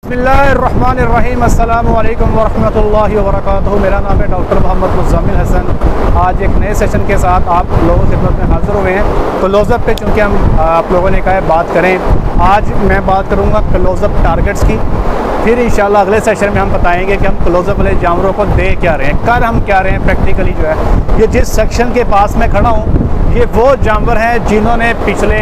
बिस्मिल्लाहिर्रहमानिर्रहीम अस्सलामु अलैकुम वरहमतुल्लाहि वबरकातुहू। मेरा नाम है डॉक्टर मोहम्मद मुज़म्मिल हसन। आज एक नए सेशन के साथ आप लोगों की खिदमत में हाज़िर हुए हैं। क्लोज़अप पे चूँकि हम आप लोगों ने कहा है बात करें, आज मैं बात करूँगा क्लोज़अप टारगेट्स की। फिर इंशाल्लाह अगले सेशन में हम बताएंगे कि हम क्लोज़अप वाले जानवरों को दे क्या रहे हैं, कर हम क्या रहे हैं प्रैक्टिकली जो है। ये जिस सेक्शन के पास मैं खड़ा हूँ ये वो जानवर हैं जिन्होंने पिछले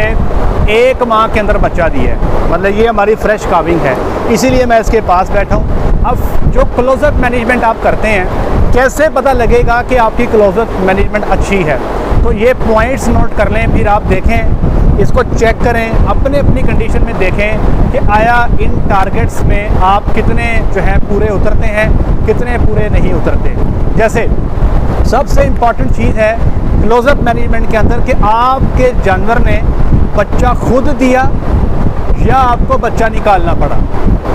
1 माह के अंदर बच्चा दिया है, मतलब ये हमारी फ्रेश काविंग है, इसीलिए मैं इसके पास बैठा हूँ। अब जो क्लोज़अप मैनेजमेंट आप करते हैं, कैसे पता लगेगा कि आपकी क्लोज़अप मैनेजमेंट अच्छी है? तो ये पॉइंट्स नोट कर लें, फिर आप देखें, इसको चेक करें, अपनी कंडीशन में देखें कि आया इन टारगेट्स में आप कितने जो है पूरे उतरते हैं, कितने पूरे नहीं उतरते। जैसे सबसे इम्पॉर्टेंट चीज़ है क्लोज़अप मैनेजमेंट के अंदर कि आपके जानवर ने बच्चा खुद दिया या आपको बच्चा निकालना पड़ा,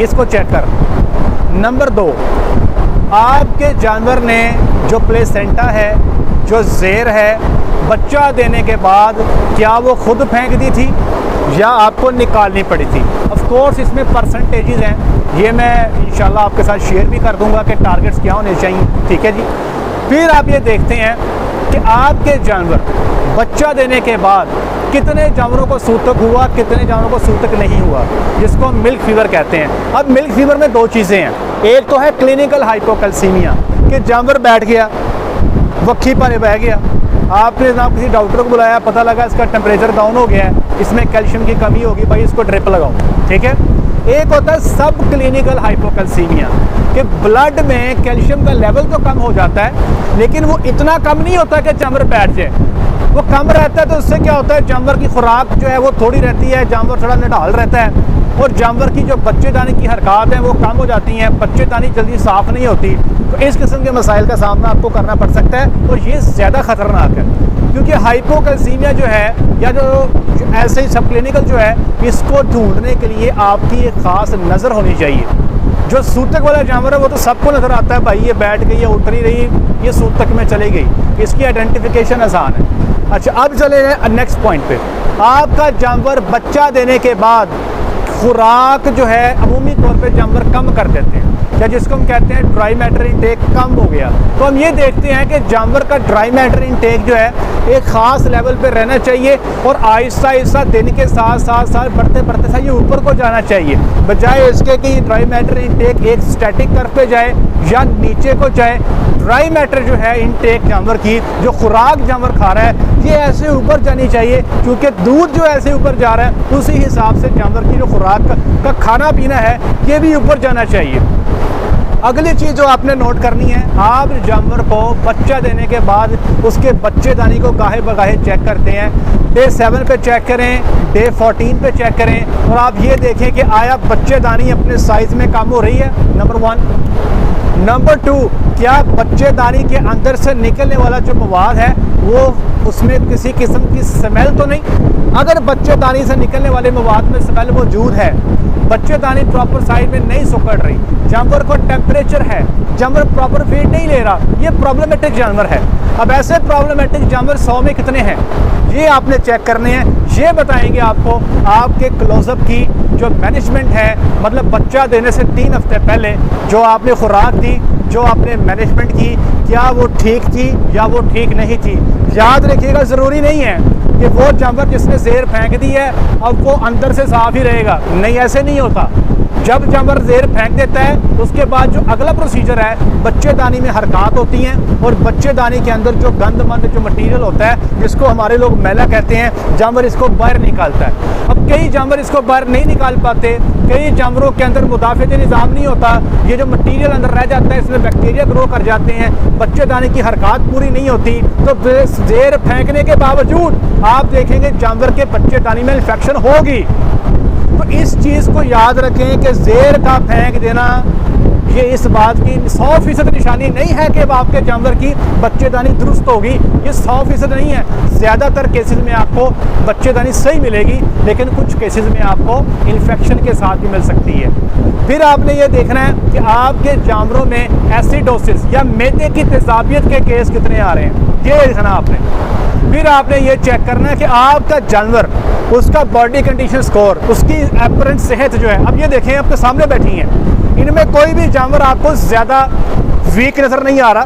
इसको चेक कर। नंबर 2, आपके जानवर ने जो प्लेसेंटा है, जो ज़ेर है, बच्चा देने के बाद क्या वो खुद फेंक दी थी या आपको निकालनी पड़ी थी। ऑफ कोर्स इसमें परसेंटेजेस हैं, ये मैं इंशाल्लाह आपके साथ शेयर भी कर दूंगा कि टारगेट्स क्या होने चाहिए, ठीक है जी। फिर आप ये देखते हैं कि आपके जानवर बच्चा देने के बाद कितने जानवरों को सूतक हुआ, कितने जानवरों को सूतक नहीं हुआ, जिसको हम मिल्क फीवर कहते हैं। अब मिल्क फीवर में 2 चीज़ें हैं, एक तो है क्लिनिकल हाइपोकैल्सीमिया कि जानवर बैठ गया, वक्खी पर बह गया, आपने जनाब किसी डॉक्टर को बुलाया, पता लगा इसका टेम्परेचर डाउन हो गया है, इसमें कैल्शियम की कमी होगी, भाई इसको ड्रिप लगाओ, ठीक है। एक होता है सब क्लिनिकल हाइपोकैल्सीमिया कि ब्लड में कैल्शियम का लेवल तो कम हो जाता है लेकिन वो इतना कम नहीं होता कि जानवर बैठ जाए, वो कम रहता है। तो उससे क्या होता है, जानवर की खुराक जो है वो थोड़ी रहती है, जानवर थोड़ा निढाल रहता है और जानवर की जो बच्चेदानी की हरकत है वो कम हो जाती हैं, बच्चेदानी जल्दी साफ़ नहीं होती। तो इस किस्म के मसाइल का सामना आपको करना पड़ सकता है और ये ज़्यादा ख़तरनाक है क्योंकि हाइपोकैल्सीमिया जो है या जो ऐसे ही सब क्लिनिकल जो है, इसको ढूंढने के लिए आपकी एक ख़ास नज़र होनी चाहिए। जो सूतक वाला जानवर है वो तो सबको नज़र आता है, भाई ये बैठ गई, ये उठ नहीं रही, ये सूतक में चली गई, इसकी आइडेंटिफिकेशन आसान है। अच्छा, अब चले जाए नेक्स्ट पॉइंट पे। आपका जानवर बच्चा देने के बाद खुराक जो है अमूमी तौर पे जानवर कम कर देते हैं या जिसको हम कहते हैं ड्राई मैटर इंटेक कम हो गया। तो हम ये देखते हैं कि जानवर का ड्राई मैटर इंटेक जो है एक ख़ास लेवल पे रहना चाहिए और आहिस्ता आहिस्ता दिन के साथ साथ बढ़ते बढ़ते ये ऊपर को जाना चाहिए, बजाय इसके कि ड्राई मैटर इंटेक एक स्टैटिक कर्व पे जाए या नीचे को जाए। ड्राई मैटर जो है इंटेक जानवर की, जो खुराक जानवर खा रहा है, ये ऐसे ऊपर जानी चाहिए क्योंकि दूध जो ऐसे ऊपर जा रहा है उसी हिसाब से जानवर की जो खुराक का खाना पीना है ये भी ऊपर जाना चाहिए। अगली चीज़ जो आपने नोट करनी है, आप जानवर को बच्चा देने के बाद उसके बच्चेदानी को गाहे बगाहे चेक करते हैं। डे 7 पे चेक करें, डे 14 पे चेक करें और आप ये देखें कि आया बच्चेदानी अपने साइज़ में कम हो रही है, नंबर 1। नंबर 2, क्या बच्चेदानी के अंदर से निकलने वाला जो मवाद है वो उसमें किसी किस्म की स्मेल तो नहीं। अगर बच्चेदानी से निकलने वाले मवाद में स्मेल मौजूद है, बच्चेदानी प्रॉपर साइज में नहीं सुकड़ रही, जानवर को टेम्परेचर है, जानवर प्रॉपर फीड नहीं ले रहा, ये प्रॉब्लमेटिक जानवर है। अब ऐसे प्रॉब्लमेटिक जानवर 100 में कितने हैं ये आपने चेक करने हैं। ये बताएंगे आपको आपके क्लोज़अप की जो मैनेजमेंट है, मतलब बच्चा देने से 3 हफ्ते पहले जो आपने खुराक दी, जो आपने मैनेजमेंट की, क्या वो ठीक थी या वो ठीक नहीं थी। याद रखिएगा, ज़रूरी नहीं है कि वो जानवर जिसने ज़ेर फेंक दी है अब वो अंदर से साफ़ ही रहेगा, नहीं, ऐसे नहीं होता। जब जानवर ज़ेर फेंक देता है उसके बाद जो अगला प्रोसीजर है, बच्चेदानी में हरकत होती हैं और बच्चेदानी के अंदर जो गंदमंद जो मटीरियल होता है जिसको हमारे लोग मैला कहते हैं, जानवर इसको बाहर निकालता है। अब कई जानवर इसको बाहर नहीं निकाल पाते, कई जानवरों के अंदर मुदाफ़ाती निज़ाम नहीं होता, ये जो मटीरियल अंदर रह जाता है इसमें बैक्टीरिया ग्रो कर जाते हैं, बच्चेदानी की हरकत पूरी नहीं होती। तो ज़ेर फेंकने के बावजूद आप देखेंगे जानवर के बच्चेदानी में इन्फेक्शन होगी। तो इस चीज़ को याद रखें कि ज़ेर का फेंक देना ये इस बात की 100% निशानी नहीं है कि आपके जानवर की बच्चेदानी दुरुस्त होगी, ये 100% नहीं है। ज़्यादातर केसेस में आपको बच्चेदानी सही मिलेगी लेकिन कुछ केसेस में आपको इन्फेक्शन के साथ भी मिल सकती है। फिर आपने ये देखना है कि आपके जानवरों में एसिडोसिस या मैदे की तेज़ाबियत के केस कितने आ रहे हैं, ये देखना आपने। फिर आपने ये चेक करना है कि आपका जानवर, उसका बॉडी कंडीशन स्कोर, उसकी एपरेंट सेहत जो है, अब ये देखें आपके सामने बैठी हैं, इनमें कोई भी जानवर आपको ज़्यादा वीक नज़र नहीं आ रहा,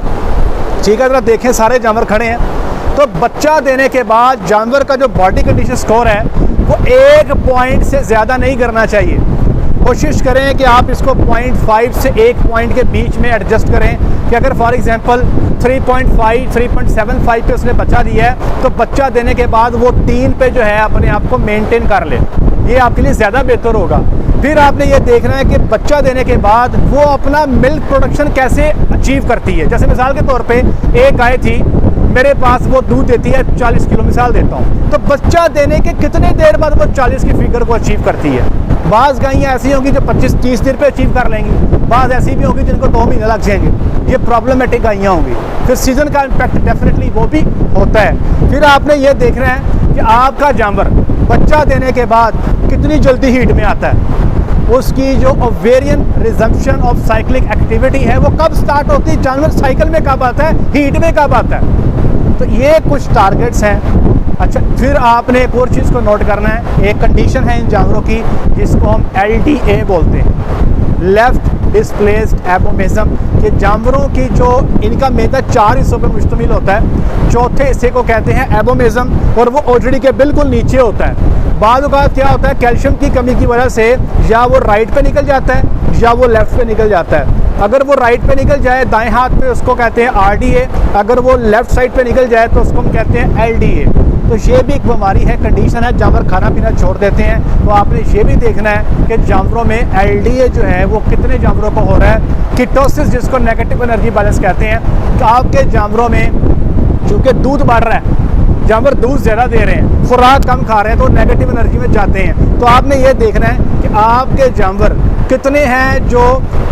ठीक है। जरा देखें सारे जानवर खड़े हैं। तो बच्चा देने के बाद जानवर का जो बॉडी कंडीशन स्कोर है वो 1 पॉइंट से ज़्यादा नहीं करना चाहिए। कोशिश करें कि आप इसको 0.5 से 1 पॉइंट के बीच में एडजस्ट करें कि अगर फॉर एग्जांपल 3.5 3.75 पे उसने बच्चा दिया है तो बच्चा देने के बाद वो 3 पे जो है अपने आप को मेंटेन कर ले, ये आपके लिए ज़्यादा बेहतर होगा। फिर आपने ये देखना है कि बच्चा देने के बाद वो अपना मिल्क प्रोडक्शन कैसे अचीव करती है। जैसे मिसाल के तौर पे एक गाय थी मेरे पास, वो दूध देती है 40 किलो, मिसाल देता हूँ, तो बच्चा देने के कितने देर बाद वो 40 की फिगर को अचीव करती है। बाज़ गायें ऐसी होंगी जो 25-30 दिन पे अचीव कर लेंगी, बाज़ ऐसी भी होंगी जिनको 2 महीने लग जाएंगे। ये प्रॉब्लमेटिक गायें होंगी। फिर सीज़न का इम्पैक्ट डेफिनेटली वो भी होता है। फिर आपने ये देखना है कि आपका जानवर बच्चा देने के बाद कितनी जल्दी हीट में आता है, उसकी जो ovarian resumption of cyclic activity है वो कब स्टार्ट होती है, जानवर साइकिल में कब आता है, हीट में कब आता है। तो ये कुछ टारगेट्स हैं। अच्छा, फिर आपने एक और चीज़ को नोट करना है, एक कंडीशन है इन जानवरों की जिसको हम LDA बोलते हैं, लेफ्ट डिस्प्लेस्ड एबोमिज्म, कि जानवरों की जो इनका मेदा 4 हिस्सों पर मुश्तमिल होता है, चौथे हिस्से को कहते हैं एबोमिज्म और वो ओजड़ी के बिल्कुल नीचे होता है। बाद औक़ात क्या होता है, कैल्शियम की कमी की वजह से या वो राइट पे निकल जाता है या वो लेफ़्ट पे निकल जाता है। अगर वो राइट पे निकल जाए दाएं हाथ पे उसको कहते हैं RDA, अगर वो लेफ़्ट साइड पे निकल जाए तो उसको हम कहते हैं LDA। तो ये भी एक बीमारी है, कंडीशन है, जानवर खाना पीना छोड़ देते हैं। तो आपने ये भी देखना है कि जानवरों में LDA जो है वो कितने जानवरों को हो रहा है। कीटोसिस जिसको नेगेटिव एनर्जी बैलेंस कहते हैं, तो आपके जानवरों में चूँकि दूध बढ़ रहा है, जानवर दूध ज़्यादा दे रहे हैं, खुराक कम खा रहे हैं, तो नेगेटिव एनर्जी में जाते हैं। तो आपने ये देखना है कि आपके जानवर कितने हैं जो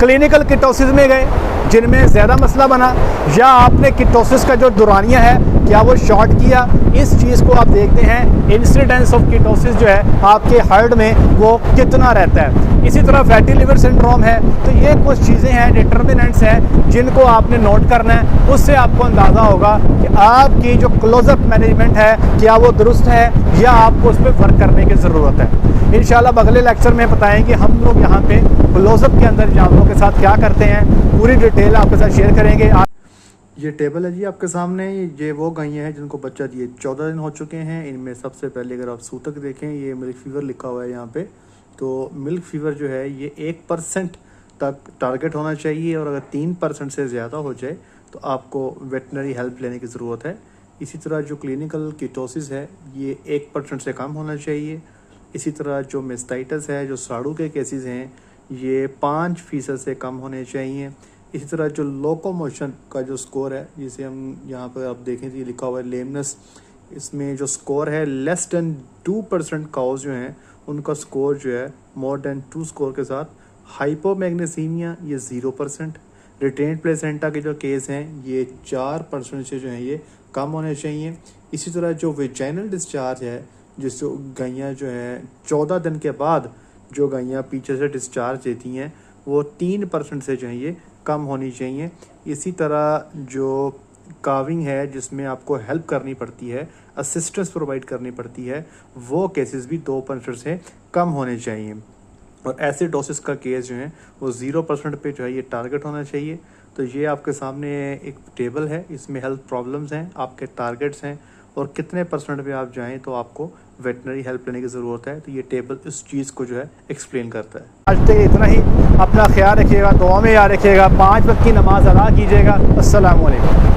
क्लिनिकल कीटोसिस में गए, जिनमें ज़्यादा मसला बना, या आपने कीटोसिस का जो दुरानिया है क्या वो शॉर्ट किया। इस चीज़ को आप देखते हैं, इंसिडेंस ऑफ कीटोसिस जो है आपके हर्ड में वो कितना रहता है। इसी तरह फैटी लिवर सिंड्रोम है। तो ये कुछ चीज़ें हैं, डिटर्मिनेंट्स हैं जिनको आपने नोट करना है। उससे आपको अंदाज़ा होगा कि आपकी जो क्लोजअप मैनेजमेंट है क्या वो दुरुस्त है या आपको उस पर वर्क करने की ज़रूरत है। इंशाल्लाह अगले लेक्चर में बताएंगे हम लोग यहाँ पे क्लोजअप के अंदर जानवरों के साथ क्या करते हैं, पूरी डिटेल आपके साथ शेयर करेंगे। ये टेबल है जी आपके सामने, ये वो गायें हैं जिनको बच्चा दिए 14 दिन हो चुके हैं। इनमें सबसे पहले अगर आप सूतक देखें, ये मिल्क फीवर लिखा हुआ है यहाँ पे, तो मिल्क फीवर जो है ये 1% तक टारगेट होना चाहिए, और अगर 3% से ज़्यादा हो जाए तो आपको वेटनरी हेल्प लेने की ज़रूरत है। इसी तरह जो क्लिनिकल कीटोसिस है ये 1% से कम होना चाहिए। इसी तरह जो मेस्टाइटिस है, जो साड़ू के केसेस हैं, ये 5% से कम होने चाहिए। इसी तरह जो लोकोमोशन का जो स्कोर है, जिसे हम यहाँ पर आप देखें तो ये लिखा हुआ है लेमनेस, इसमें जो स्कोर है लेस देन 2% काउज जो हैं उनका स्कोर जो है मोर देन 2 स्कोर के साथ। हाइपोमैग्नीसीमिया ये 0%। रिटेन्ड प्लेसेंटा के जो केस हैं ये 4% से जो है ये कम होने चाहिए। इसी तरह जो वेजाइनल डिस्चार्ज है, जिसको गायें जो है 14 दिन के बाद जो गायें पीछे से डिस्चार्ज देती हैं वो 3% से जो है ये कम होनी चाहिए। इसी तरह जो काविंग है जिसमें आपको हेल्प करनी पड़ती है, असिस्टेंस प्रोवाइड करनी पड़ती है, वो केसेस भी 2% से कम होने चाहिए। और एसिडोसिस का केस जो है वो 0% पे जो है ये टारगेट होना चाहिए। तो ये आपके सामने एक टेबल है, इसमें हेल्थ प्रॉब्लम्स हैं, आपके टारगेट्स हैं और कितने % पे आप जाएं तो आपको वेटनरी हेल्प लेने की ज़रूरत है। तो ये टेबल इस चीज़ को जो है एक्सप्लेन करता है। आज तक इतना ही, अपना ख्याल रखिएगा, दुआ में याद रखिएगा, 5 वक्त की नमाज अदा कीजिएगा। अस्सलाम वालेकुम।